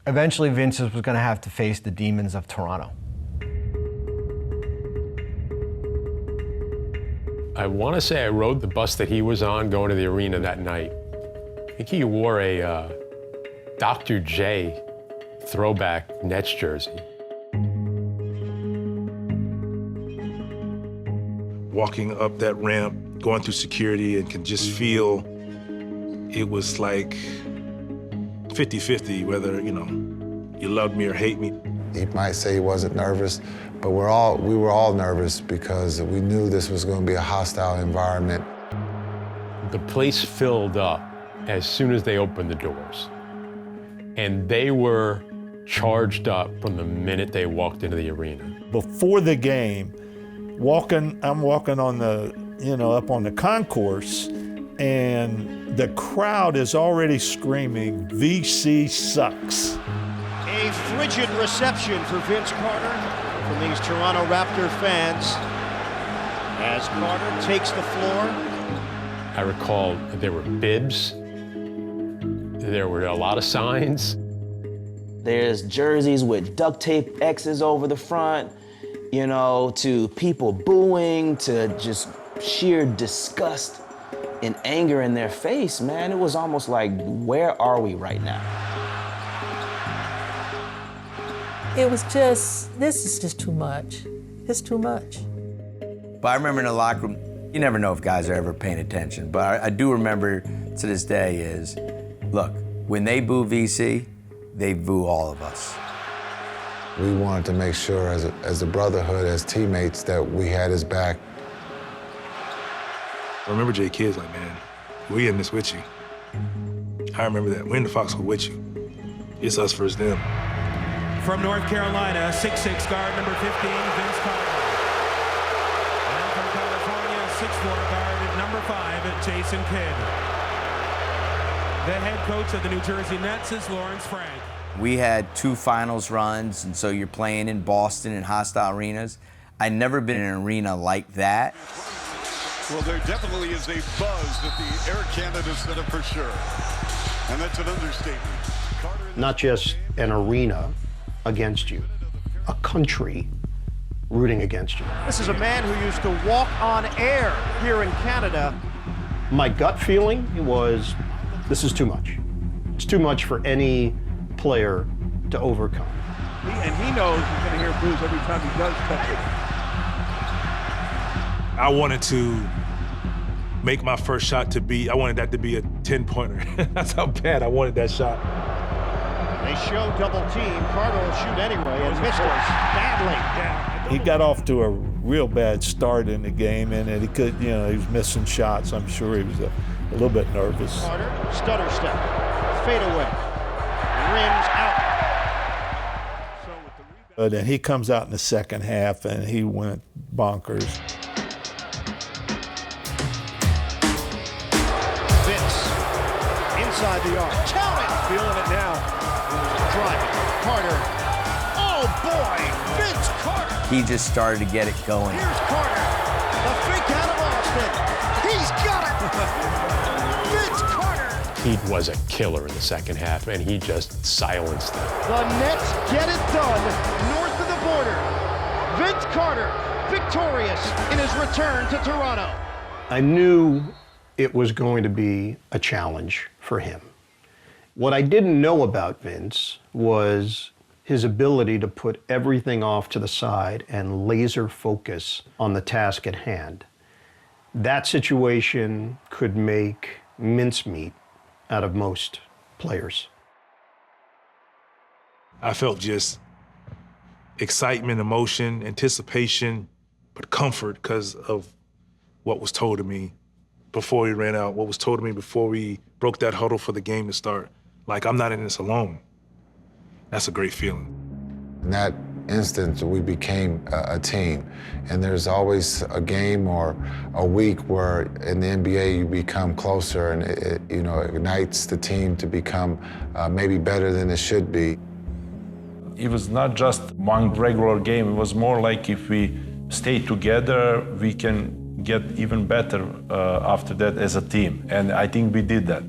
Eventually, Vince was going to have to face the demons of Toronto. I want to say I rode the bus that he was on going to the arena that night. I think he wore a Dr. J throwback Nets jersey. Walking up that ramp, going through security, and can just feel it was like 50-50, whether, you loved me or hate me. He might say he wasn't nervous, but we were all nervous because we knew this was going to be a hostile environment. The place filled up as soon as they opened the doors. And they were charged up from the minute they walked into the arena. Before the game, I'm walking on the, up on the concourse, and the crowd is already screaming, VC sucks. A frigid reception for Vince Carter from these Toronto Raptor fans as Carter takes the floor. I recall there were bibs, there were a lot of signs. There's jerseys with duct tape X's over the front, to people booing, to just sheer disgust and anger in their face, man. It was almost like, where are we right now? It was just, this is just too much. It's too much. But I remember in the locker room, you never know if guys are ever paying attention, but I do remember to this day is, look, when they boo VC, they boo all of us. We wanted to make sure as a brotherhood, as teammates, that we had his back. I remember Jay Kidd's like, man, we in this with you. I remember that. We're in the foxhole with you. It's us versus them. From North Carolina, 6'6" guard, number 15, Vince Carter. And from California, 6'4" guard, number 5, Jason Kidd. The head coach of the New Jersey Nets is Lawrence Frank. We had 2 finals runs, and so you're playing in Boston in hostile arenas. I'd never been in an arena like that. Well, there definitely is a buzz at the Air Canada Center for sure. And that's an understatement. Not just an arena against you, a country rooting against you. This is a man who used to walk on air here in Canada. My gut feeling was, this is too much. It's too much for any player to overcome. And he knows he's going to hear boos every time he does touch it. I wanted to make my first shot I wanted that to be a 10-pointer. That's how bad I wanted that shot. They show double team. Carter will shoot anyway and missed it badly. He got off to a real bad start in the game, and he could, he was missing shots. I'm sure he was a little bit nervous. Carter, stutter step, fade away, rims out. But then he comes out in the second half, and he went bonkers. Vince, inside the arc, count it! Feeling it now. Driving, Carter. Oh boy, Vince Carter! He just started to get it going. Here's Carter, the fake out of Austin. He's got it! Vince Carter! He was a killer in the second half, and he just silenced them. The Nets get it done north of the border. Vince Carter, victorious in his return to Toronto. I knew it was going to be a challenge for him. What I didn't know about Vince was his ability to put everything off to the side and laser focus on the task at hand. That situation could make mincemeat out of most players. I felt just excitement, emotion, anticipation, but comfort because of what was told to me before we ran out, what was told to me before we broke that huddle for the game to start. Like, I'm not in this alone. That's a great feeling. In that instance, we became a team. And there's always a game or a week where in the NBA you become closer, and it ignites the team to become maybe better than it should be. It was not just one regular game. It was more like if we stay together, we can get even better after that as a team. And I think we did that.